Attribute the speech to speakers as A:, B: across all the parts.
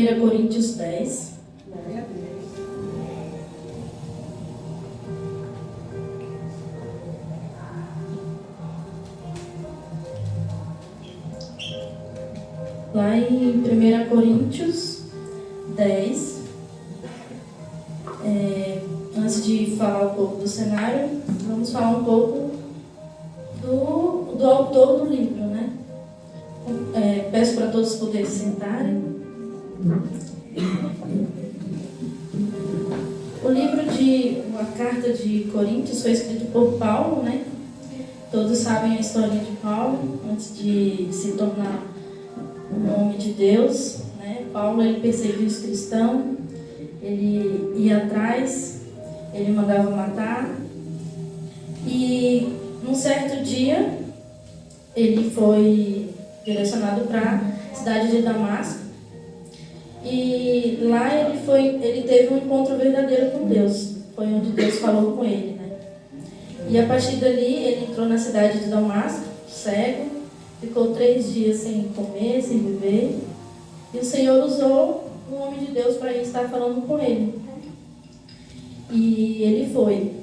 A: 1 Coríntios 10.
B: Glória a Deus.
A: Lá em 1 Coríntios 10, antes de falar um pouco do cenário, vamos falar um pouco do autor do livro, né? Peço para todos poderem sentarem. O livro a carta de Coríntios foi escrito por Paulo, né? Todos sabem a história de Paulo, antes de se tornar um homem de Deus, né? Paulo, ele perseguia os cristãos, ele ia atrás, ele mandava matar. E num certo dia, ele foi direcionado para a cidade de Damasco. E lá ele teve um encontro verdadeiro com Deus. Foi onde Deus falou com ele, né? E a partir dali, ele entrou na cidade de Damasco, cego, ficou 3 dias sem comer, sem beber. E o Senhor usou um homem de Deus para estar falando com ele. E ele foi.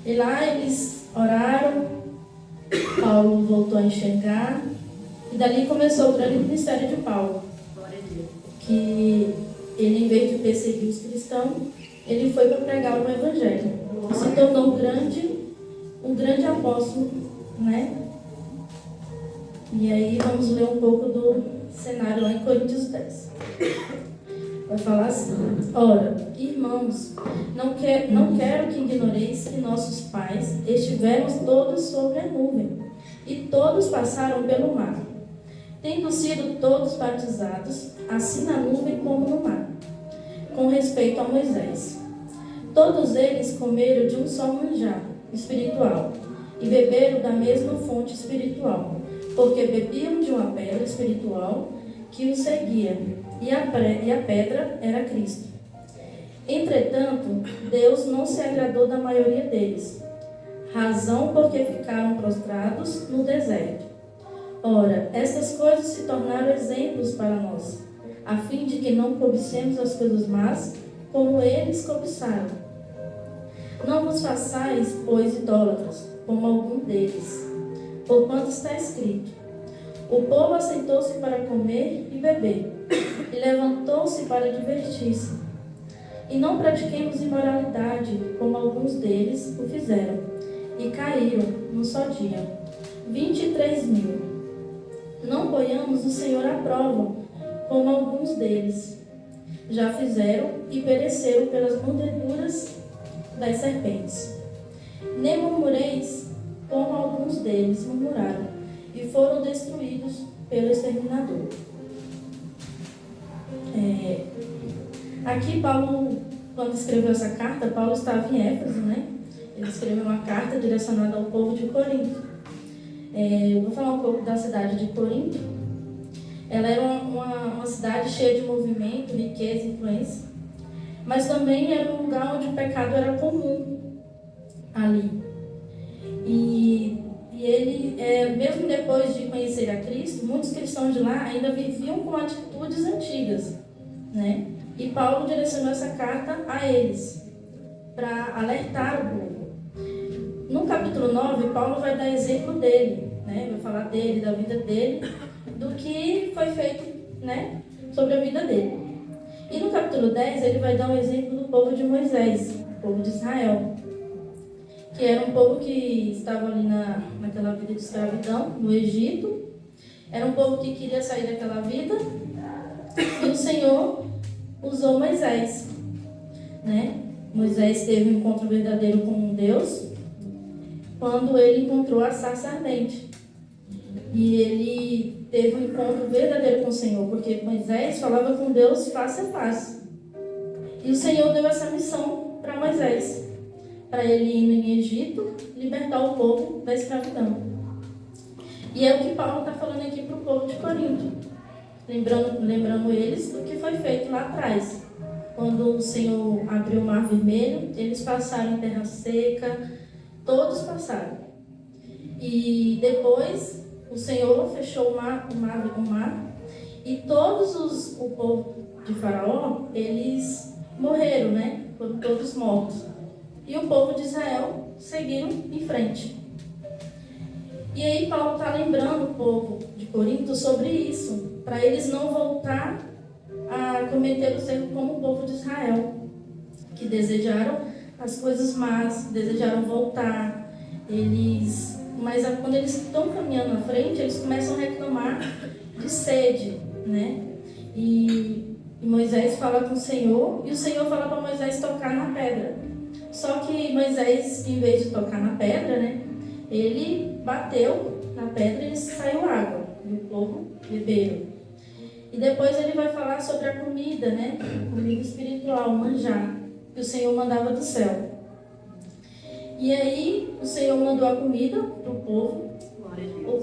A: E lá eles oraram, Paulo voltou a enxergar. E dali começou o grande ministério de Paulo. Que ele, em vez de perseguir os cristãos, ele foi para pregar o evangelho. Se tornou um grande apóstolo, né? E aí vamos ler um pouco do cenário lá em Coríntios 10. Vai falar assim: ora, irmãos, não quero que ignoreis que nossos pais estiveram todos sobre a nuvem, e todos passaram pelo mar, tendo sido todos batizados, assim na nuvem como no mar, com respeito a Moisés. Todos eles comeram de um só manjar espiritual, e beberam da mesma fonte espiritual, porque bebiam de uma pedra espiritual que os seguia, e a pedra era Cristo. Entretanto, Deus não se agradou da maioria deles, razão porque ficaram prostrados no deserto. Ora, estas coisas se tornaram exemplos para nós, a fim de que não cobicemos as coisas más, como eles cobiçaram. Não vos façais, pois, idólatras, como algum deles, porquanto está escrito: o povo assentou-se para comer e beber, e levantou-se para divertir-se. E não pratiquemos imoralidade, como alguns deles o fizeram, e caíram num só dia 23.000. Não ponhamos o Senhor à prova, como alguns deles já fizeram e pereceram pelas mordeduras das serpentes. Nem murmureis, como alguns deles murmuraram, e foram destruídos pelo exterminador. Aqui Paulo, quando escreveu essa carta, Paulo estava em Éfeso, né? Ele escreveu uma carta direcionada ao povo de Corinto. Eu vou falar um pouco da cidade de Corinto. Ela era uma cidade cheia de movimento, riqueza e influência, mas também era um lugar onde o pecado era comum ali. E ele, mesmo depois de conhecer a Cristo, muitos cristãos de lá ainda viviam com atitudes antigas, né? E Paulo direcionou essa carta a eles, para alertar o povo. No capítulo 9, Paulo vai dar exemplo dele, né? Vai falar dele, da vida dele, do que foi feito, né? Sobre a vida dele. E no capítulo 10, ele vai dar um exemplo do povo de Moisés, o povo de Israel, que era um povo que estava ali naquela vida de escravidão, no Egito. Era um povo que queria sair daquela vida, e o Senhor usou Moisés, né? Moisés teve um encontro verdadeiro com Deus quando ele encontrou a sarça ardente. E ele teve um encontro verdadeiro com o Senhor, porque Moisés falava com Deus face a face. E o Senhor deu essa missão para Moisés, para ele ir em Egito, libertar o povo da escravidão. E é o que Paulo está falando aqui para o povo de Corinto, lembrando eles do que foi feito lá atrás. Quando o Senhor abriu o mar vermelho, eles passaram em terra seca, todos passaram. E depois o Senhor fechou o mar, e de Faraó, eles morreram, né? Foram todos mortos. E o povo de Israel seguiram em frente. E aí Paulo está lembrando o povo de Corinto sobre isso, para eles não voltar a cometer os erros como o povo de Israel, que desejaram as coisas más, desejaram voltar. Mas quando eles estão caminhando à frente, eles começam a reclamar de sede, né? E Moisés fala com o Senhor, e o Senhor fala para Moisés tocar na pedra. Só que Moisés, em vez de tocar na pedra, né, ele bateu na pedra e saiu água, e o povo bebeu. E depois ele vai falar sobre a comida, né, comida espiritual, manjar, que o Senhor mandava do céu. E aí o Senhor mandou a comida para o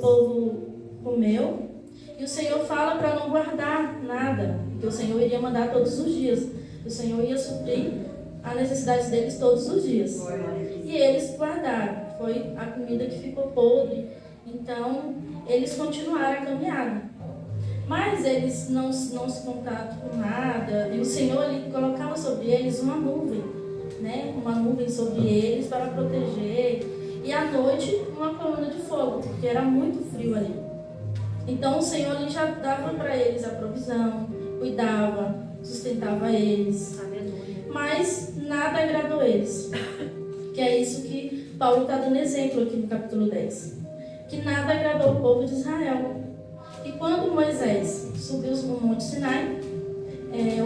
A: povo comeu, e o Senhor fala para não guardar nada, porque o Senhor iria mandar todos os dias. O Senhor ia suprir as necessidades deles todos os dias. E eles guardaram. Foi a comida que ficou podre. Então, eles continuaram a caminhada. Mas eles não se contatam com nada. E o Senhor ele colocava sobre eles uma nuvem, né? Uma nuvem sobre eles para proteger. E à noite, uma coluna de fogo, porque era muito frio ali. Então, o Senhor ele já dava para eles a provisão, cuidava, sustentava eles. Mas nada agradou eles. Que é isso que Paulo está dando exemplo aqui no capítulo 10. Que nada agradou o povo de Israel. E quando Moisés subiu no Monte Sinai,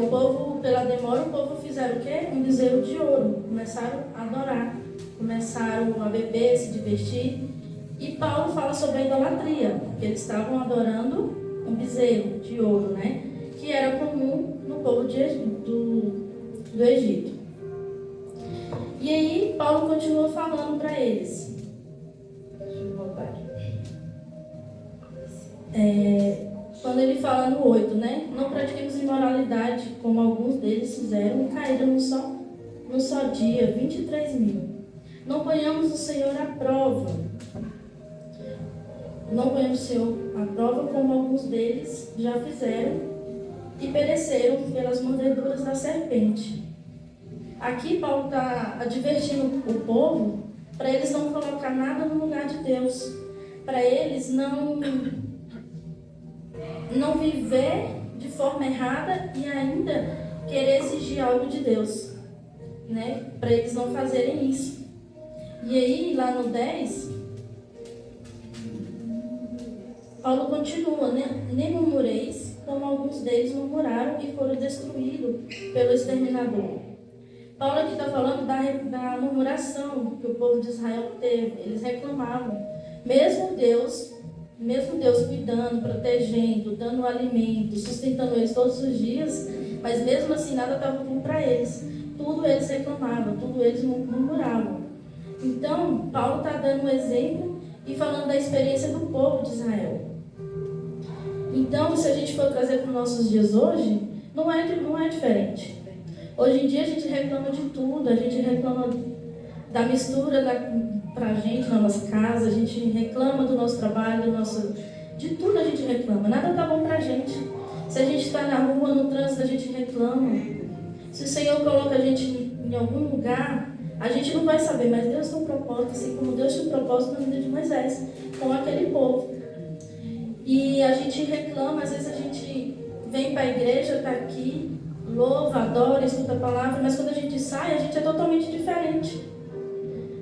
A: o povo, pela demora, o povo fizeram o quê? Um bezerro de ouro. Começaram a adorar. Começaram a beber, se divertir. E Paulo fala sobre a idolatria. Porque eles estavam adorando um bezerro de ouro, né? Que era comum no povo do Egito. E aí Paulo continua falando para eles. Deixa eu voltar aqui. Quando ele fala no 8, né? Não pratiquemos imoralidade, como alguns deles fizeram, e caíram no só dia 23.000. Não ponhamos o Senhor à prova. Não ponhamos o Senhor à prova, como alguns deles já fizeram e pereceram pelas mordeduras da serpente. Aqui Paulo está advertindo o povo para eles não colocar nada no lugar de Deus, para eles não viver de forma errada e ainda querer exigir algo de Deus, né? Para eles não fazerem isso. E aí lá no 10, Paulo continua, né? Nem murmureis, como alguns deles murmuraram e foram destruídos pelo exterminador. Paulo aqui está falando da murmuração que o povo de Israel teve. Eles reclamavam. Mesmo Deus cuidando, protegendo, dando alimento, sustentando eles todos os dias, mas mesmo assim nada estava bom para eles. Tudo eles reclamavam, tudo eles murmuravam. Então, Paulo está dando um exemplo e falando da experiência do povo de Israel. Então, se a gente for trazer para os nossos dias hoje, não é diferente. Hoje em dia a gente reclama de tudo, a gente reclama da mistura pra gente na nossa casa, a gente reclama do nosso trabalho, de tudo a gente reclama, nada tá bom pra gente. Se a gente está na rua, no trânsito, a gente reclama. Se o Senhor coloca a gente em algum lugar, a gente não vai saber, mas Deus tem um propósito, assim como Deus tinha um propósito na vida de Moisés, com aquele povo. E a gente reclama, às vezes a gente vem para a igreja, está aqui, louva, adora, escuta a palavra, mas quando a gente sai, a gente é totalmente diferente.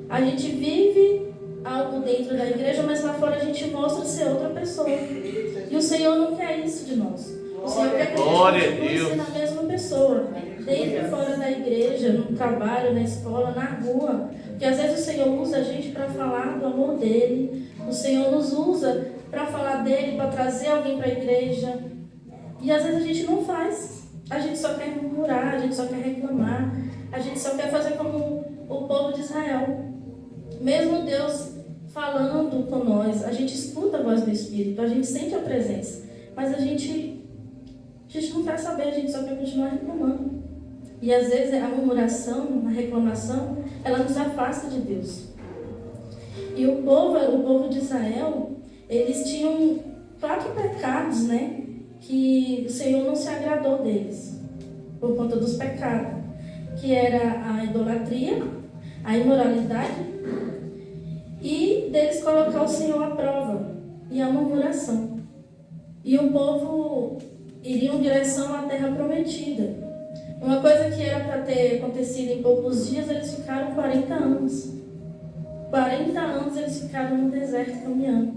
A: A gente vive algo dentro da igreja, mas lá fora a gente mostra ser outra pessoa. E o Senhor não quer isso de nós. O Senhor quer que a gente continue sendo a mesma pessoa, dentro e fora da igreja, no trabalho, na escola, na rua. Porque às vezes o Senhor usa a gente para falar do amor dele. O Senhor nos usa para falar dele, para trazer alguém para a igreja. E às vezes a gente não faz. A gente só quer murmurar, a gente só quer reclamar, a gente só quer fazer como o povo de Israel. Mesmo Deus falando com nós, a gente escuta a voz do Espírito, a gente sente a presença, mas a gente não quer saber, a gente só quer continuar reclamando. E às vezes a murmuração, a reclamação, ela nos afasta de Deus. E o povo de Israel, eles tinham 4 pecados, né? Que o Senhor não se agradou deles. por conta dos pecados, que era a idolatria, a imoralidade e deles colocar o Senhor à prova e a murmuração. E o povo iria em direção à terra prometida. Uma coisa que era para ter acontecido em poucos dias, eles ficaram 40 anos. 40 anos eles ficaram no deserto caminhando.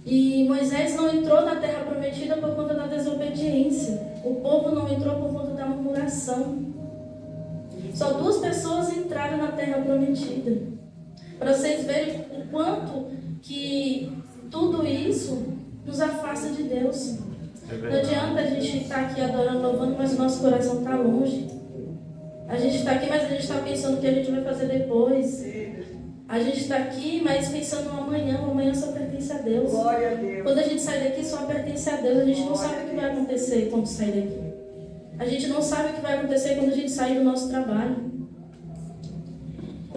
A: E Moisés não entrou na terra prometida por conta da desobediência. O povo não entrou por conta da murmuração. Só 2 pessoas entraram na terra prometida. Para vocês verem o quanto que tudo isso nos afasta de Deus. Não adianta a gente estar aqui adorando, louvando, mas o nosso coração está longe. A gente está aqui, mas a gente está pensando o que a gente vai fazer depois. A gente está aqui, mas pensando no amanhã. O amanhã só pertence a Deus.
B: Glória a Deus.
A: Quando a gente sai daqui, só pertence a Deus. A gente não sabe o que vai acontecer quando sair daqui. A gente não sabe o que vai acontecer quando a gente sair do nosso trabalho.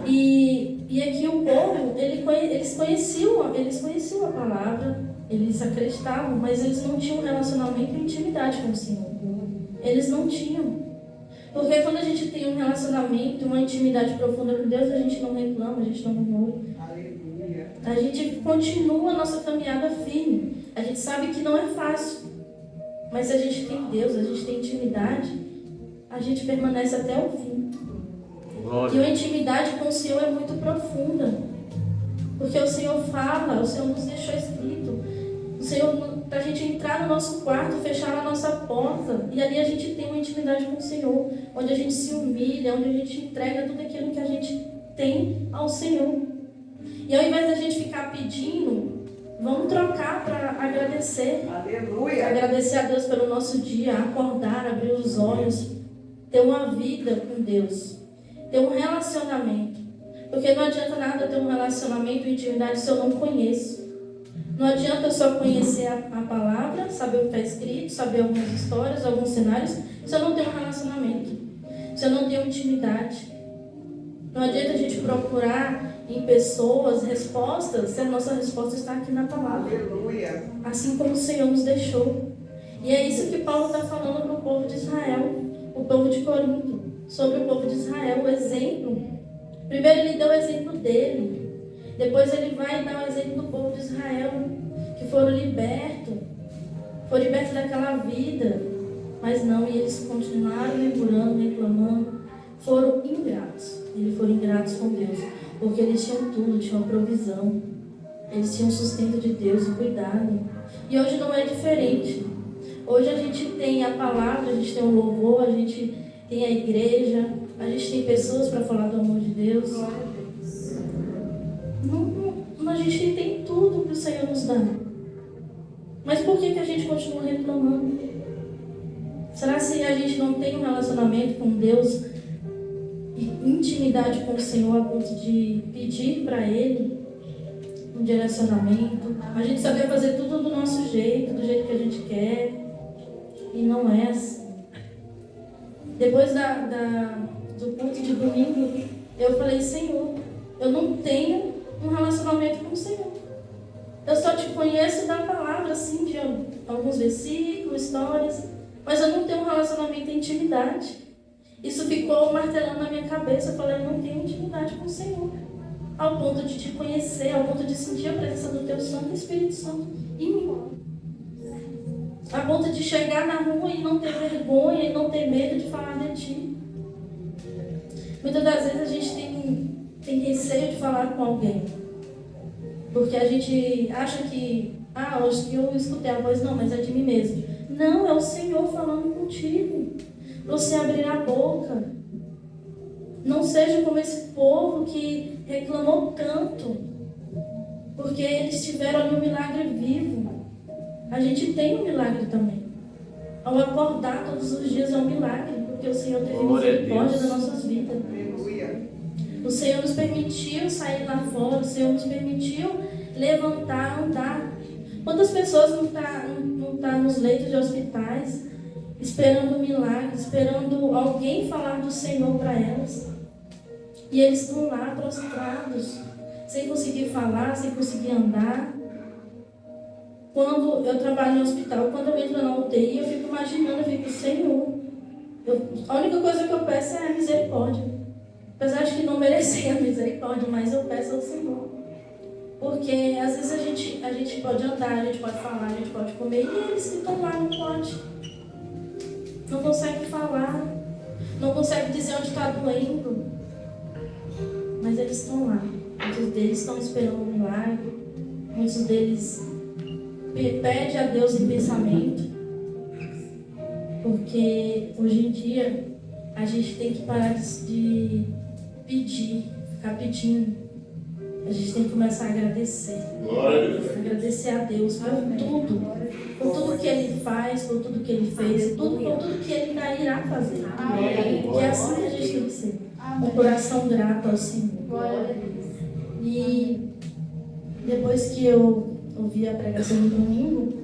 A: E aqui o povo, eles conheciam a palavra, eles acreditavam, mas eles não tinham relacionamento e intimidade com o Senhor. Eles não tinham. Porque quando a gente tem um relacionamento, uma intimidade profunda com Deus, a gente não reclama, a gente não murmura.
B: Aleluia.
A: A gente continua a nossa caminhada firme. A gente sabe que não é fácil. Mas se a gente tem Deus, a gente tem intimidade, a gente permanece até o fim.
C: Glória.
A: E a intimidade com o Senhor é muito profunda. Porque o Senhor fala, o Senhor nos deixou escrito. O Senhor, para a gente entrar no nosso quarto, fechar a nossa porta, e ali a gente tem uma intimidade com o Senhor, onde a gente se humilha, onde a gente entrega tudo aquilo que a gente tem ao Senhor. E ao invés da gente ficar pedindo, vamos trocar para agradecer.
B: Aleluia.
A: Agradecer a Deus pelo nosso dia, acordar, abrir os olhos, ter uma vida com Deus, ter um relacionamento. Porque não adianta nada ter um relacionamento e intimidade se eu não conheço. Não adianta eu só conhecer a palavra, saber o que está escrito, saber algumas histórias, alguns cenários, se eu não tenho um relacionamento, se eu não tenho intimidade. Não adianta a gente procurar em pessoas respostas, se a nossa resposta está aqui na palavra.
B: Aleluia.
A: Assim como o Senhor nos deixou. E é isso que Paulo está falando para o povo de Israel, o povo de Corinto, sobre o povo de Israel, o exemplo. Primeiro ele deu o exemplo dele. Depois ele vai dar o exemplo do povo de Israel, que foram libertos daquela vida. Mas não, e eles continuaram murmurando, reclamando. Foram ingratos. Eles foram ingratos com Deus, porque eles tinham tudo, tinham a provisão. Eles tinham o sustento de Deus, o cuidado. E hoje não é diferente. Hoje a gente tem a palavra, a gente tem o louvor, a gente tem a igreja, a gente tem pessoas para falar do amor de Deus. A gente tem tudo que o Senhor nos dá. Mas por que a gente continua reclamando? Será que se a gente não tem um relacionamento com Deus e intimidade com o Senhor a ponto de pedir para Ele um direcionamento? A gente saber fazer tudo do nosso jeito, do jeito que a gente quer. E não é assim. Depois do culto de domingo, eu falei, Senhor, eu não tenho um relacionamento com o Senhor. Eu só te conheço da palavra, assim, de alguns versículos, histórias, mas eu não tenho um relacionamento e intimidade. Isso ficou martelando na minha cabeça. Eu falei, eu não tenho intimidade com o Senhor, ao ponto de te conhecer, ao ponto de sentir a presença do teu Santo Espírito Santo em mim. A ponto de chegar na rua e não ter vergonha e não ter medo de falar de ti. Muitas das vezes a gente tem receio de falar com alguém, porque a gente acha que hoje que eu escutei a voz, não, mas é de mim mesmo. Não, é o Senhor falando contigo. Você abrir a boca. Não seja como esse povo que reclamou tanto, porque eles tiveram ali um milagre vivo. A gente tem um milagre também. Ao acordar todos os dias é um milagre, porque o Senhor teve misericórdia das nossas vidas.
B: Aleluia.
A: O Senhor nos permitiu sair lá fora, o Senhor nos permitiu levantar, andar. Quantas pessoas não tá nos leitos de hospitais, esperando um milagre, esperando alguém falar do Senhor para elas. E eles estão lá prostrados, sem conseguir falar, sem conseguir andar. Quando eu trabalho no hospital, quando eu entro na UTI, eu fico imaginando, eu fico, Senhor, A única coisa que eu peço é a misericórdia. Apesar de que não merecer a misericórdia, mas eu peço ao Senhor. Porque às vezes a gente pode andar, a gente pode falar, a gente pode comer, e eles que estão lá não podem. Não conseguem falar, não conseguem dizer onde está doendo. Mas eles estão lá. Muitos deles estão esperando um milagre. Muitos deles pedem a Deus em pensamento. Porque hoje em dia a gente tem que parar de pedir, ficar pedindo. A gente tem que começar a agradecer.
C: Glória a Deus.
A: Agradecer a Deus por tudo que Ele faz, por tudo que Ele fez, por tudo que Ele ainda irá fazer. E assim a gente tem que ser. Um coração grato ao Senhor. E depois que eu ouvi a pregação no domingo,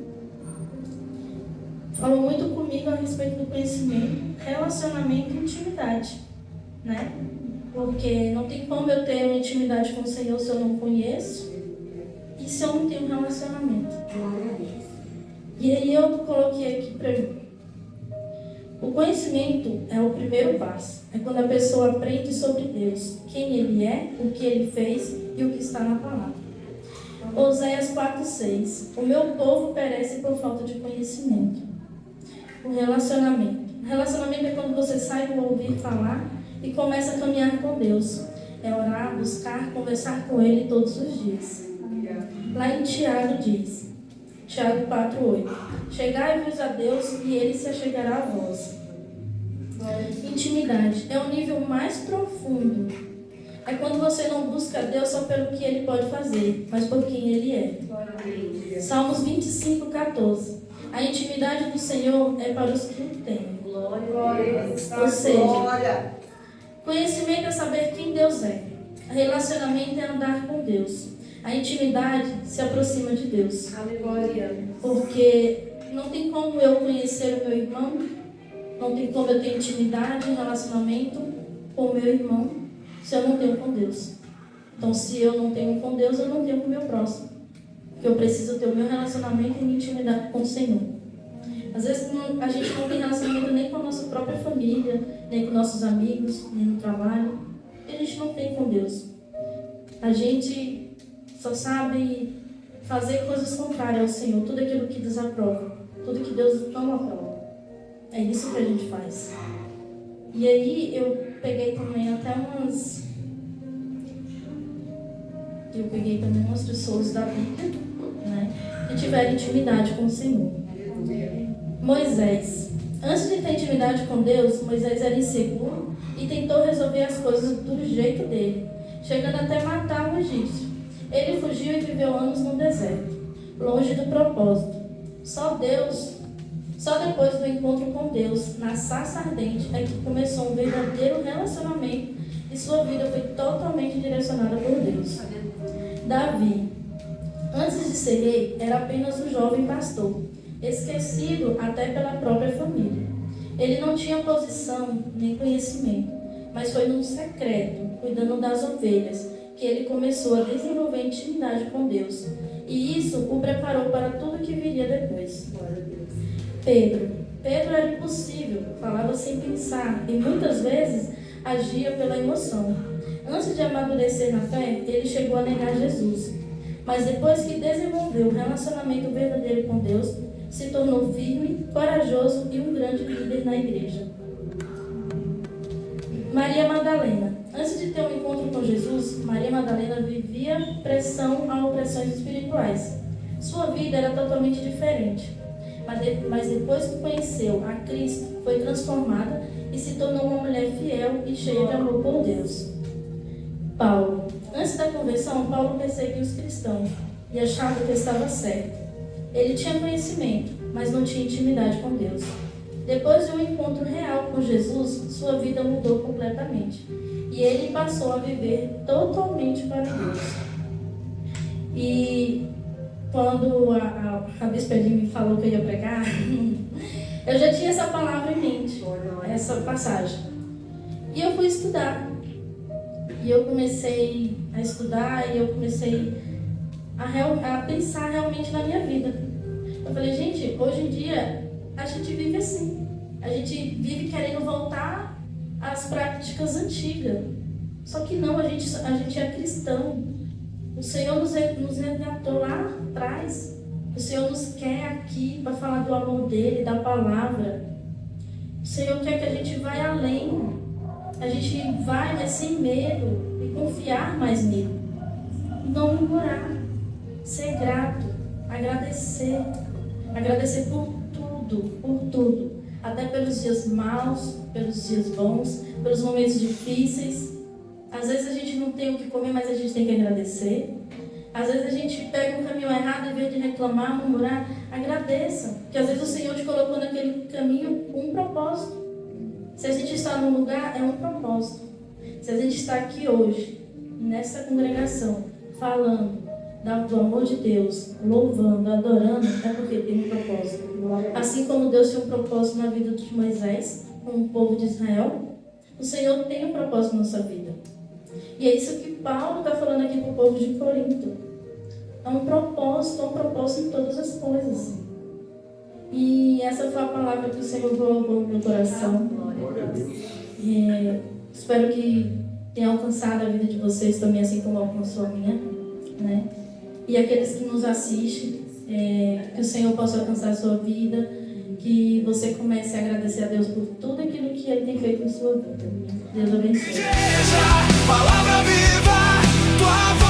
A: falou muito comigo a respeito do conhecimento, relacionamento e intimidade, né? Porque não tem como eu ter uma intimidade com o Senhor se eu não conheço e se eu não tenho um relacionamento. E aí eu coloquei aqui para mim. O conhecimento é o primeiro passo. É quando a pessoa aprende sobre Deus, quem Ele é, o que Ele fez e o que está na palavra. Oséias 4:6. O meu povo perece por falta de conhecimento. O relacionamento. O relacionamento é quando você sai do ouvir falar e começa a caminhar com Deus. É orar, buscar, conversar com Ele todos os dias. Lá em Tiago diz, Tiago 4:8. Chegai-vos a Deus e Ele se achegará a vós. Intimidade é o nível mais profundo. É quando você não busca Deus só pelo que Ele pode fazer, mas por quem Ele é. Salmos 25:14. A intimidade do Senhor é para os que o temem. Ou seja, conhecimento é saber quem Deus é. Relacionamento é andar com Deus. A intimidade se aproxima de Deus. Porque não tem como eu conhecer o meu irmão, não tem como eu ter intimidade, relacionamento com o meu irmão, se eu não tenho com Deus. Então, se eu não tenho com Deus, eu não tenho com o meu próximo. Porque eu preciso ter o meu relacionamento e minha intimidade com o Senhor. Às vezes a gente não tem relacionamento nem com a nossa própria família, nem com nossos amigos, nem no trabalho. E a gente não tem com Deus. A gente só sabe fazer coisas contrárias ao Senhor, tudo aquilo que desaprova, tudo que Deus não aprova. É isso que a gente faz. E aí eu peguei também umas pessoas da Bíblia, né, que tiveram intimidade com o Senhor. Moisés. Antes de ter intimidade com Deus, Moisés era inseguro e tentou resolver as coisas do jeito dele, chegando até matar o egípcio. Ele fugiu e viveu anos no deserto, longe do propósito. Só depois do encontro com Deus, na sarça ardente, é que começou um verdadeiro relacionamento e sua vida foi totalmente direcionada por Deus. Davi. Antes de ser rei, era apenas um jovem pastor, esquecido até pela própria família. Ele não tinha posição nem conhecimento, mas foi num secreto, cuidando das ovelhas, que ele começou a desenvolver intimidade com Deus. E isso o preparou para tudo que viria depois. Pedro era impossível, falava sem pensar e muitas vezes agia pela emoção. Antes de amadurecer na fé, ele chegou a negar Jesus. Mas depois que desenvolveu um relacionamento verdadeiro com Deus, se tornou firme, corajoso e um grande líder na igreja. Maria Madalena. Antes de ter um encontro com Jesus, Maria Madalena vivia pressão a opressões espirituais. Sua vida era totalmente diferente. Mas depois que conheceu a Cristo, foi transformada e se tornou uma mulher fiel e cheia de amor por Deus. Paulo. Antes da conversão, Paulo perseguiu os cristãos e achava que estava certo. Ele tinha conhecimento, mas não tinha intimidade com Deus. Depois de um encontro real com Jesus, sua vida mudou completamente. E ele passou a viver totalmente para Deus. E quando a Bispa me falou que eu ia pregar, eu já tinha essa palavra em mente, essa passagem. E eu fui estudar. E eu comecei a estudar e eu comecei a pensar realmente na minha vida. Eu falei, gente, hoje em dia a gente vive assim. A gente vive querendo voltar às práticas antigas. Só que não, a gente é cristão. O Senhor nos resgatou lá atrás. O Senhor nos quer aqui para falar do amor dele, da palavra. O Senhor quer que a gente vá além. A gente vai, mas sem medo, e confiar mais nele. Não murmurar, ser grato, agradecer. Agradecer por tudo. Até pelos dias maus, pelos dias bons, pelos momentos difíceis. Às vezes a gente não tem o que comer, mas a gente tem que agradecer. Às vezes a gente pega um caminho errado, em vez de reclamar, murmurar, agradeça. Porque às vezes o Senhor te colocou naquele caminho com um propósito. Se a gente está num lugar, é um propósito. Se a gente está aqui hoje, nessa congregação, falando do amor de Deus, louvando, adorando, é porque tem um propósito. Assim como Deus tinha um propósito na vida de Moisés, com o povo de Israel, o Senhor tem um propósito na nossa vida. E é isso que Paulo está falando aqui para o povo de Corinto. É um propósito em todas as coisas. E essa foi a palavra que o Senhor colocou no meu coração. Espero que tenha alcançado a vida de vocês também, assim como alcançou a minha, né? E aqueles que nos assistem, que o Senhor possa alcançar a sua vida, que você comece a agradecer a Deus por tudo aquilo que Ele tem feito em sua vida. Deus abençoe.
C: Palavra viva, tua voz.